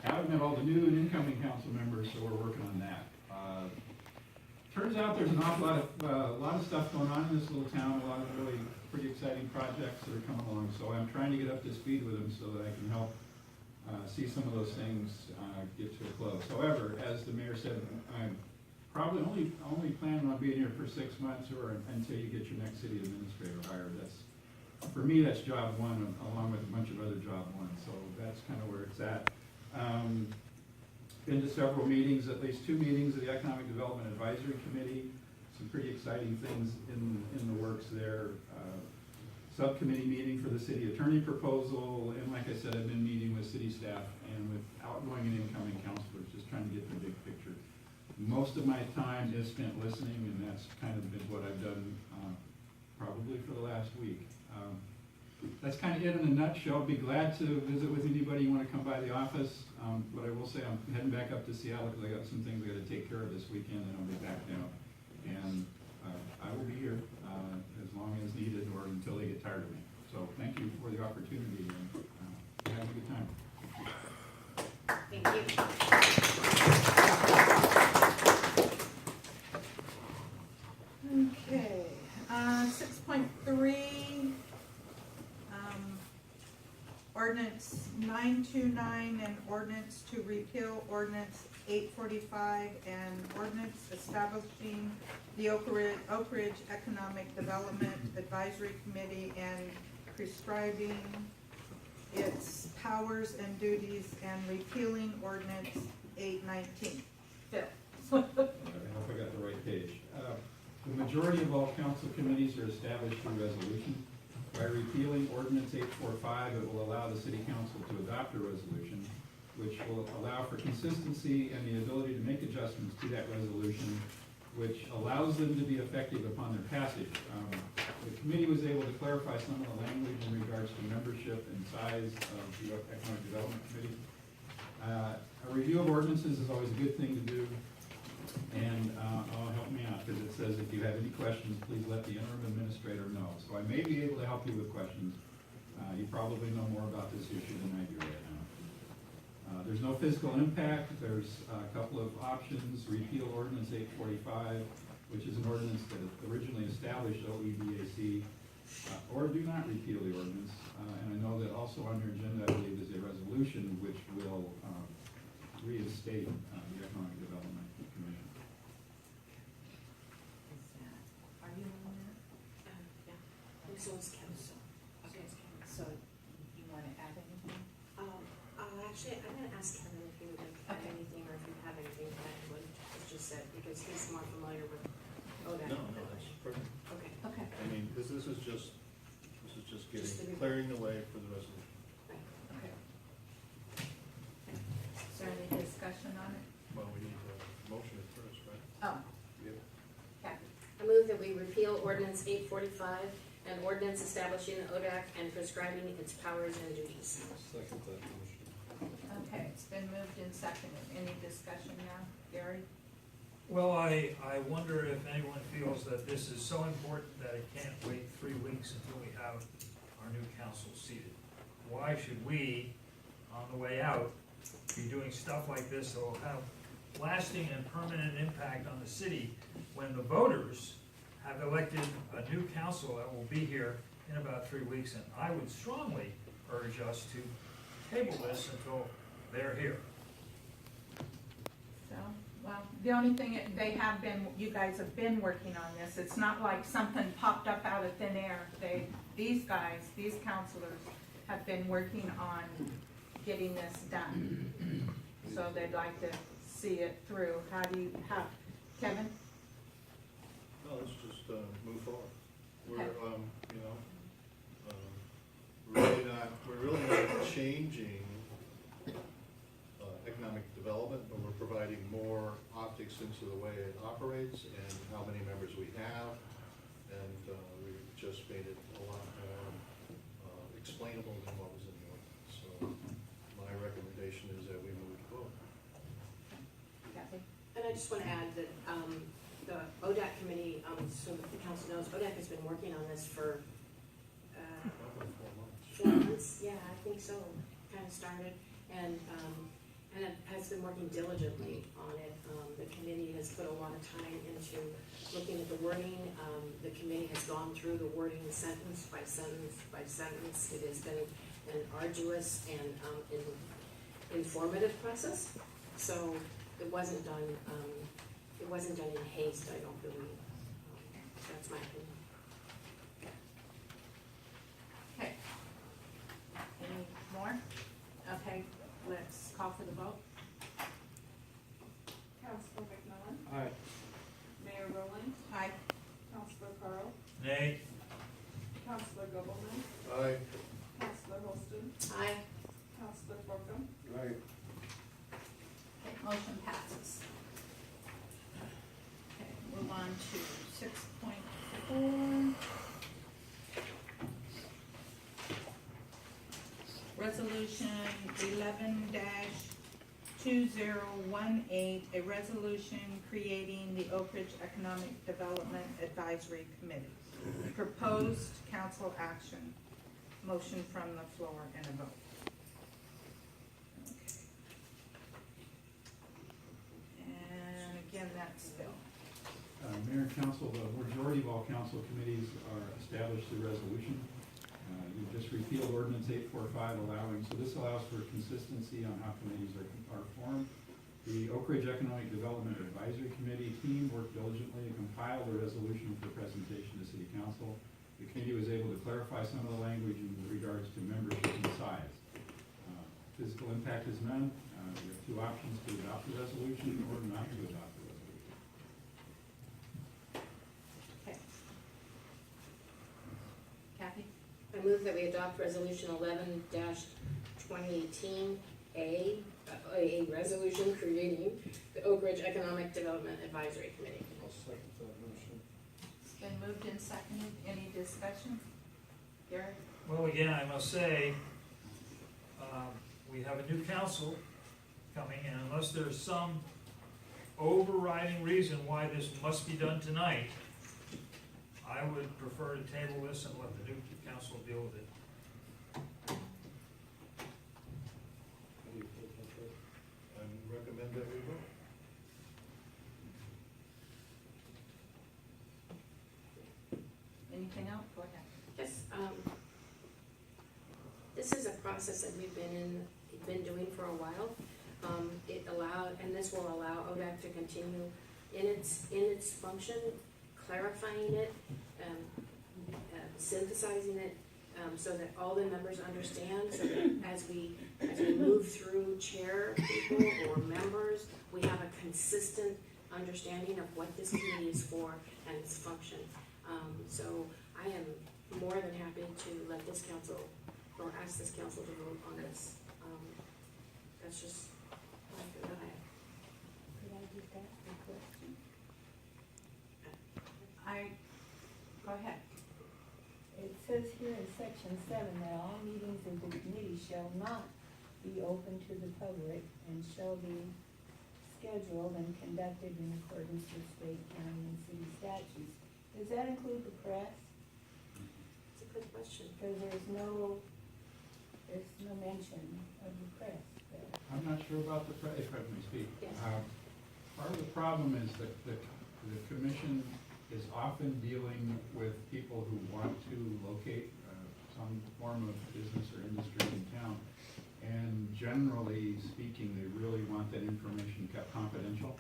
haven't met all the new and incoming council members, so we're working on that. Turns out there's an awful lot of stuff going on in this little town, a lot of really pretty exciting projects that are coming along, so I'm trying to get up to speed with them so that I can help see some of those things get to a close. However, as the mayor said, I'm probably only planning on being here for 6 months or until you get your next city administrator hired. For me, that's job one, along with a bunch of other job ones, so that's kind of where it's at. Been to several meetings, at least 2 meetings of the Economic Development Advisory Committee. Some pretty exciting things in the works there. Subcommittee meeting for the city attorney proposal, and like I said, I've been meeting with city staff and with outgoing and incoming councilors, just trying to get the big picture. Most of my time is spent listening, and that's kind of been what I've done probably for the last week. That's kind of it in a nutshell. I'd be glad to visit with anybody you want to come by the office. But I will say I'm heading back up to Seattle because I got some things I got to take care of this weekend, and I'll be back down. And I will be here as long as needed or until they get tired of me. So thank you for the opportunity, and have a good time. Thank you. Okay, 6.3, ordinance 929 and ordinance to repeal ordinance 845 and ordinance establishing the Oakridge Economic Development Advisory Committee and prescribing its powers and duties and repealing ordinance 819. Phil. I hope I got the right page. The majority of all council committees are established through resolution. By repealing ordinance 845, it will allow the city council to adopt a resolution, which will allow for consistency and the ability to make adjustments to that resolution, which allows them to be effective upon their passage. The committee was able to clarify some of the language in regards to membership and size of the Economic Development Committee. A review of ordinances is always a good thing to do, and I'll help me out because it says if you have any questions, please let the interim administrator know. So I may be able to help you with questions. You probably know more about this issue than I do right now. There's no fiscal impact. There's a couple of options. Repeal ordinance 845, which is an ordinance that originally established OEDAC, or do not repeal the ordinance. And I know that also on your agenda, I believe, is a resolution which will reinstate the Economic Development Commission. Are you on that? Yeah. So it's Kevin. Okay. So you want to add anything? Actually, I'm going to ask Kevin if he would like to add anything, or if you have anything to add to what was just said, because he's more familiar with ODAC. No, that's perfect. Okay. Okay. I mean, this is just clearing the way for the resolution. Right. Okay. Is there any discussion on it? Well, we need a motion at first, right? Oh, Yeah. Kathy. I move that we repeal ordinance 845 and ordinance establishing the ODAC and prescribing its powers and duties. Second that motion. Okay, it's been moved and seconded. Any discussion now, Gary? Well, I wonder if anyone feels that this is so important that it can't wait 3 weeks until we have our new council seated. Why should we, on the way out, be doing stuff like this that will have lasting and permanent impact on the city when the voters have elected a new council that will be here in about 3 weeks? And I would strongly urge us to table this until they're here. So, well, the only thing, you guys have been working on this. It's not like something popped up out of thin air. These counselors have been working on getting this done. So they'd like to see it through. Kevin? No, let's just move forward. We're, Okay. we're really not changing economic development, but we're providing more optics into the way it operates and how many members we have, and we've just made it a lot more explainable than what was in the ordinance. So my recommendation is that we move forward. Kathy? And I just want to add that the ODAC committee, so that the council knows, ODAC has been working on this for About 4 months. 4 months. Yeah, I think so. Kind of started, and working diligently on it. The committee has put a lot of time into looking at the wording. The committee has gone through the wording sentence by sentence by sentence. It has been an arduous and informative process. So it wasn't done in haste, I don't believe. That's my opinion. Okay. Any more? Okay, let's call for the vote. Councilor McMillan, Aye. Mayor Rowland, Aye. Councilor Carl, Nay. Councilor Gobelman, Aye. Councilor Holston, Aye. Councilor Borkum, Aye. Okay, motion passes. Okay, move on to 6.4. Resolution 11-2018, a resolution creating the Oakridge Economic Development Advisory Committee. Proposed council action. Motion from the floor and a vote. Okay. And again, that's Bill. Mayor and council, the majority of all council committees are established through resolution. You just repealed ordinance 845 allowing, so this allows for consistency on how committees are formed. The Oakridge Economic Development Advisory Committee team worked diligently to compile the resolution for presentation to City Council. The committee was able to clarify some of the language in regards to membership and size. Physical impact is none. We have two options: to adopt the resolution or not to adopt the resolution. Okay. Kathy? I move that we adopt resolution 11-2018, a resolution creating the Oakridge Economic Development Advisory Committee. I'll second that motion. It's been moved and seconded. Any discussion? Gary? Well, again, I must say, we have a new council coming, and unless there's some overriding reason why this must be done tonight, I would prefer to table this and let the new council deal with it. I recommend that we vote. Anything else? Go ahead. Yes, this is a process that we've been doing for a while. It allowed, and this will allow ODAC to continue in its function, clarifying it, synthesizing it, so that all the members understand, so that as we move through chair people or members, we have a consistent understanding of what this committee is for and its function. So I am more than happy to let this council, or ask this council to vote on this. That's just like that I have. Could I just ask a question? Go ahead. It says here in section 7 that all meetings of the committee shall not be open to the public and shall be scheduled and conducted in accordance with state, county, and city statutes. Does that include the press? It's a good question. Because there's no mention of the press there. I'm not sure about the, if I may speak. Yes. Part of the problem is that the commission is often dealing with people who want to locate some form of business or industry in town. And generally speaking, they really want that information kept confidential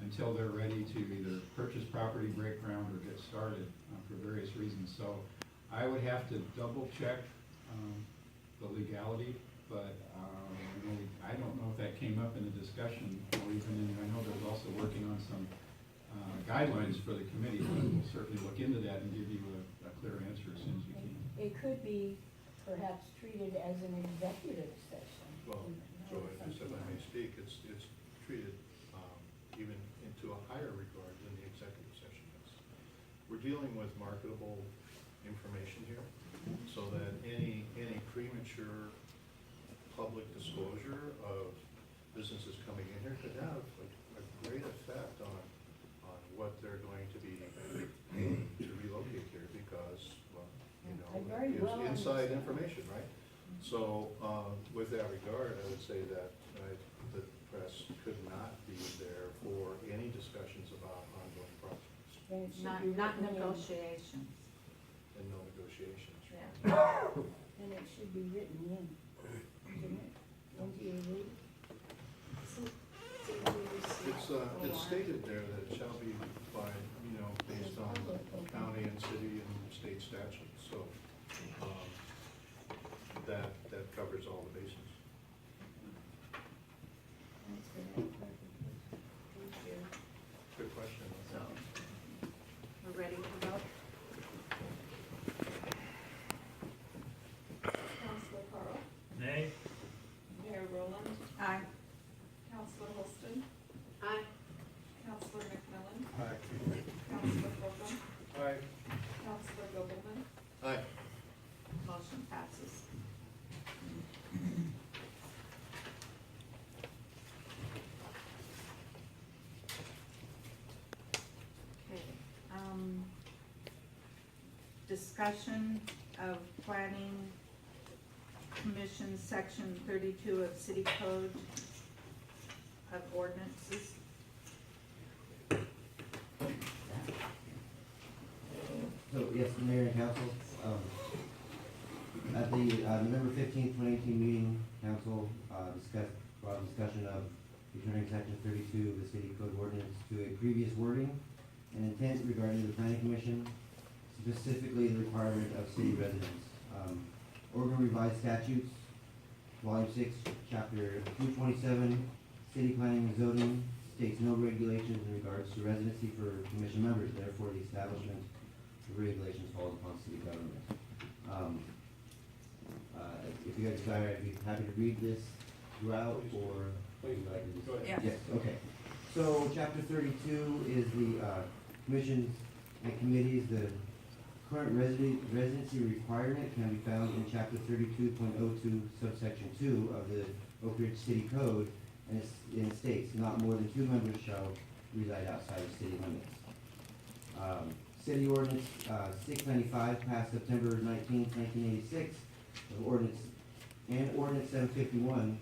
until they're ready to either purchase property, break ground, or get started for various reasons. So I would have to double check the legality, but I don't know if that came up in the discussion or even in, I know there's also working on some guidelines for the committee, but we'll certainly look into that and give you a clear answer as soon as we can. It could be perhaps treated as an executive session. Well, so if I may speak, it's treated even into a higher regard than the executive session is. We're dealing with marketable information here, so that any premature public disclosure of businesses coming in here could have a great effect on what they're going to be to relocate here, because, well, I very well it's inside understand. information, right? So, with that regard, I would say that the press could not be there for any discussions about ongoing projects Then it should Not, be not written in. negotiations, and no negotiations. yeah. Then it should be written in, shouldn't it? Don't you agree? It's stated there that it shall be by, based on county and city and state statutes, so, that covers all the bases. Thanks for that clarification. Thank you. Good question. So, we're ready to vote? Counselor Carl, Nay? Mayor Rowland, Aye. Counselor Holston, Aye. Counselor McMillan, Aye. Counselor Holcomb, Aye. Counselor Gobelman, Aye. Motion passes. Okay, discussion of planning commission section 32 of city code of ordinances. So, yes, Mayor and Council, at the November 15th, 2018 meeting, Council brought discussion of returning section 32 of the City Code Ordinance to a previous wording and intent regarding the Planning Commission, specifically the requirement of city residents. Oregon Revised Statutes, Volume 6, Chapter 227, City Planning and Zoning, states no regulations in regards to residency for commission members, therefore the establishment of regulations falls upon city government. If you guys desire, I'd be happy to read this throughout, or would you like to just? Go ahead. Yeah. Yes, okay. So chapter 32 is the commissions and committees. The current residency requirement can be found in chapter 32.02 subsection 2 of the Oakridge City Code, and it states, not more than 2 members shall reside outside of city limits. City Ordinance 695 passed September 19th, 1986, Ordinance 751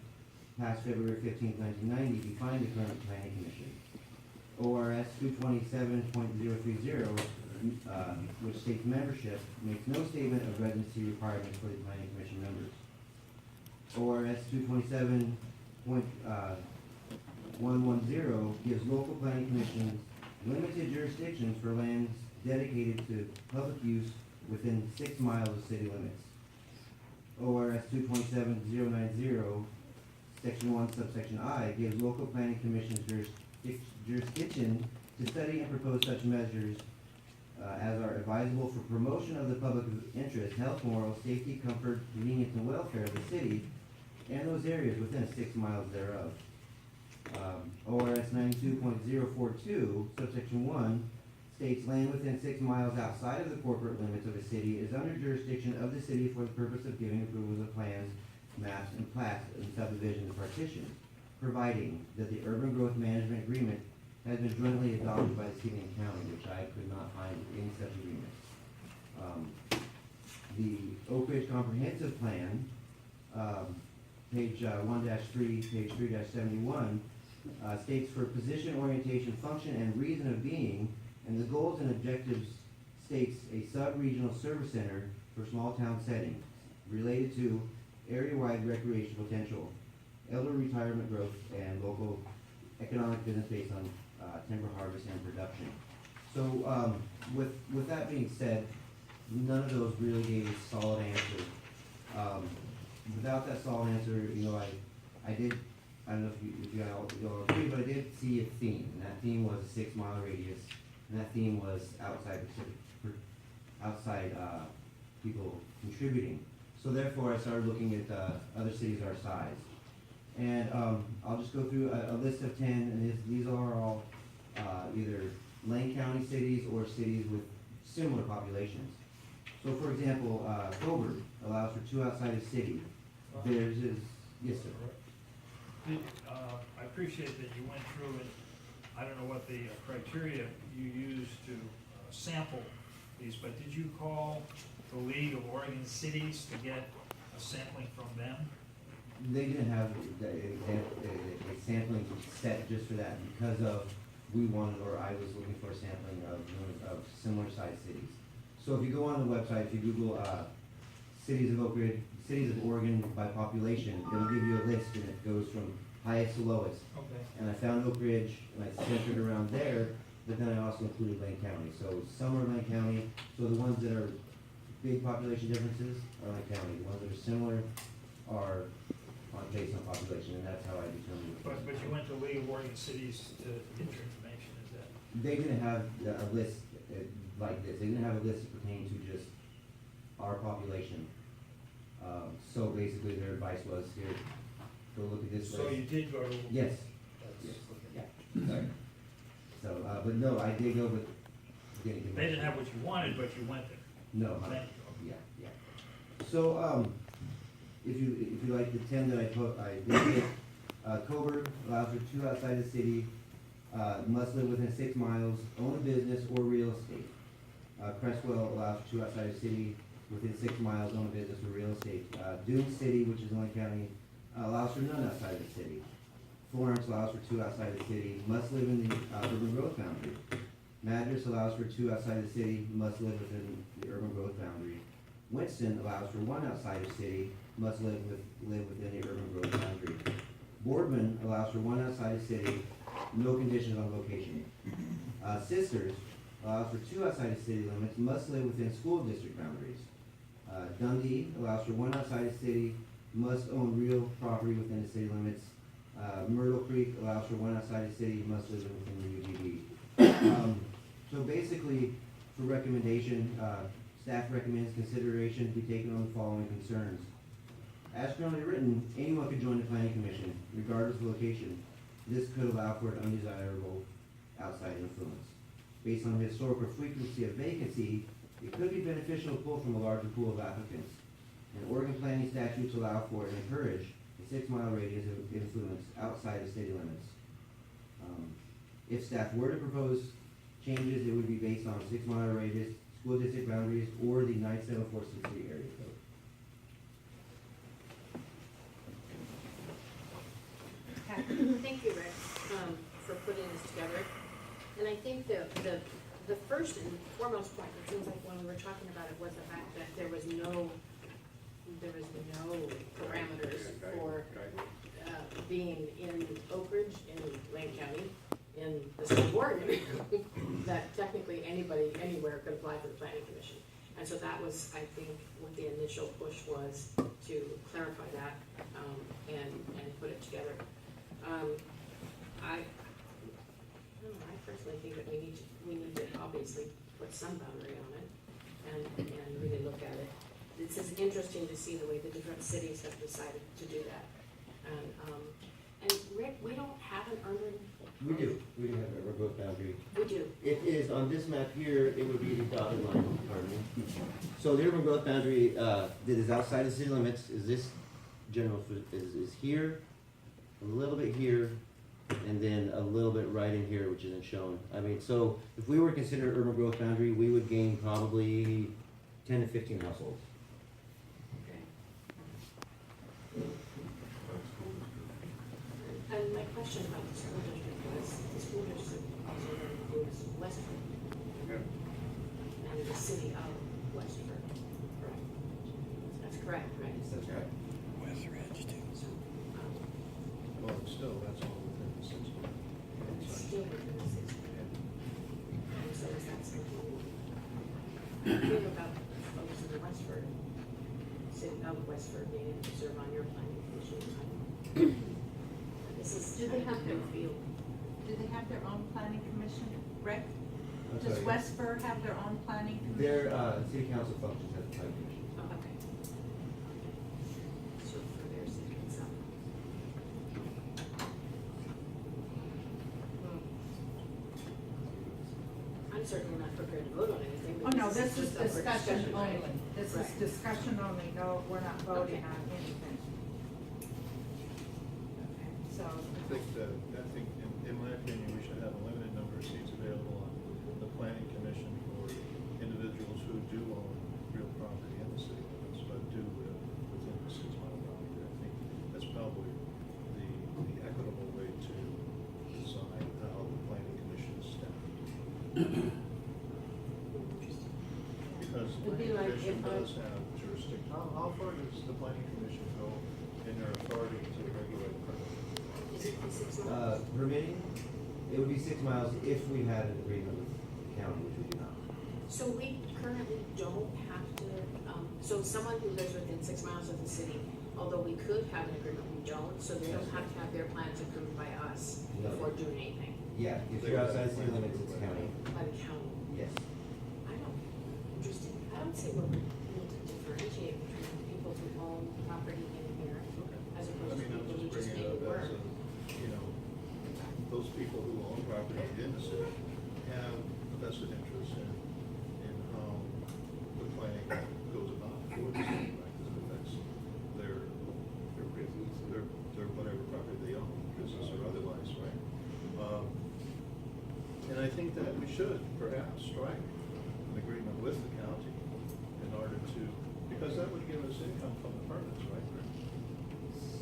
passed February 15th, 1990, defined the current planning commission. ORS 227.030, which states membership, makes no statement of residency requirements for the planning commission members. ORS 227.110 gives local planning commissions limited jurisdictions for lands dedicated to public use within 6 miles of city limits. ORS 227.090, Section 1, subsection I, gives local planning commissions jurisdiction to study and propose such measures as are advisable for promotion of the public interest, health, moral, safety, comfort, convenience, and welfare of the city and those areas within 6 miles thereof. ORS 92.042, subsection 1, states land within 6 miles outside of the corporate limits of a city is under jurisdiction of the city for the purpose of giving approvals of plans, maps, and plats and subdivisions and partitions, providing that the urban growth management agreement has been jointly adopted by the city and county, which I could not find any such agreement. The Oakridge Comprehensive Plan, page 1-3, page 3-71, states for position, orientation, function, and reason of being, and the goals and objectives states a sub-regional service center for small town settings related to area-wide recreation potential, elder retirement growth, and local economic business based on timber harvest and production. So with that being said, none of those really gave a solid answer. Without that solid answer, I did, I don't know if you all agree, but I did see a theme, and that theme was a 6 mile radius, and that theme was outside people contributing. So therefore, I started looking at other cities our size. And I'll just go through a list of 10, and these are all either Lane County cities or cities with similar populations. So for example, Coburg allows for 2 outside of city. Theirs is, yes, sir. I appreciate that you went through it. I don't know what the criteria you used to sample these, but did you call the League of Oregon Cities to get a sampling from them? They didn't have a sample sampling set just for that because of, we wanted, or I was looking for a sampling of similar sized cities. So if you go on the website, if you Google, cities of Oakridge, cities of Oregon by population, it'll give you a list and it goes from highest to lowest. Okay. And I found Oakridge and I centered around there, but then I also included Lane County. So some are Lane County, so the ones that are big population differences are Lane County. The ones that are similar are based on population, and that's how I determined. But you went to League of Oregon Cities to get your information, is that? They didn't have a list like this. They didn't have a list that pertained to just our population. So basically their advice was, here, go look at this list. So you did go to? Yes. That's- Yes. okay. Yeah. Sorry. So, but no, I did go, but didn't get They didn't have what you wanted, but you went there. No. Thank you. Yeah. So, if you like the 10 that I put, I did get, Coburg allows for 2 outside the city, must live within 6 miles, own a business or real estate. Crestwell allows for 2 outside the city, within 6 miles, own a business or real estate. Dune City, which is in Lane County, allows for none outside of the city. Florence allows for 2 outside the city, must live in the urban growth boundary. Madras allows for 2 outside the city, must live within the urban growth boundary. Winston allows for 1 outside the city, must live within the urban growth boundary. Boardman allows for 1 outside the city, no conditions on location. Sisters allows for 2 outside the city limits, must live within school district boundaries. Dundee allows for 1 outside the city, must own real property within the city limits. Myrtle Creek allows for 1 outside the city, must live within the UGB. So basically, for recommendation, staff recommends consideration be taken on the following concerns. As currently written, anyone could join the planning commission, regardless of location. This could allow for an undesirable outside influence. Based on the historical frequency of vacancy, it could be beneficial to pull from a larger pool of applicants. And Oregon planning statutes allow for and encourage a 6-mile radius of influence outside the city limits. If staff were to propose changes, it would be based on 6-mile radius, school district boundaries, or the 97463 area code. Thank you, Rick, for putting this together. And I think the first and foremost point, it seems like when we were talking about it, was the fact that there was no parameters for being in Oakridge, in Lane County, in the state of Oregon, that technically anybody, anywhere could apply for the planning commission. And so that was, I think, what the initial push was, to clarify that, and put it together. I don't know, I personally think that we need to obviously put some boundary on it and really look at it. It's just interesting to see the way the different cities have decided to do that. And Rick, we don't have an urban. We do have a growth boundary. We do. It is, on this map here, it would be the dotted line, pardon me. So the urban growth boundary, that is outside the city limits, is this general, is here, a little bit here, and then a little bit right in here, which isn't shown. I mean, so if we were to consider urban growth boundary, we would gain probably 10 to 15 households. Okay. And my question about the school district was, the school district also includes Westford. And the city of Westford, correct? That's correct, right? That's right. So, Well, still, that's all within the 6 miles. it's still within the 6 miles. And so is that something, think about folks in Westford, city of Westford being able to serve on your planning commission. This is Do they have no their- field. Do they have their own planning commission? Rick, I'm does sorry. Westford have their own planning commission? Their city council functions as a planning commission. Oh, okay. So for their city itself. I'm certainly not prepared to vote on anything. Oh, no, because this is just up for discussion right? only. This is Right. discussion only, no, we're not voting Okay. on anything. Okay, so, I think, in my opinion, we should have a limited number of seats available on the planning commission for individuals who do own real property in the city limits, but do live within the 6 mile boundary. I think that's probably the equitable way to Because the It'd be planning like commission if I- does have jurisdiction. How far does the planning commission go in their authority to regulate permit? Is it the 6 months? Permitting, it would be 6 miles if we had an agreement with the county, which we do not. So we currently don't have to, so someone who lives within 6 miles of the city, although we could have an agreement, we don't, so they don't have to have their plans approved by us No. before doing anything, Yeah, if They you're would have outside to city find limits, out it's what- county. by the county. Yes. I don't, interesting, I don't see where we need to differentiate between people who own property in here as I opposed to mean, I'm people who just just bringing make it it up work. as a, you know, those people who own property in the city have a vested interest in how the planning goes about for the city, right? Because it affects their whatever property they own, business or otherwise, right? And I think that we should perhaps strike an agreement with the county in order to, because that would give us income from the permits, right?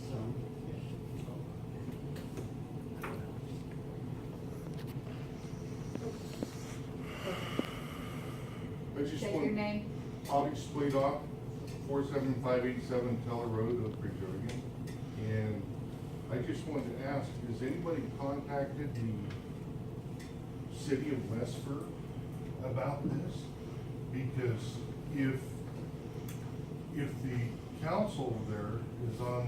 Some. I just Say want, your name. Audie Spleedock, 47587 Teller Road, Oakridge, Oregon. And I just wanted to ask, has anybody contacted the city of Westford about this? Because if the council there is does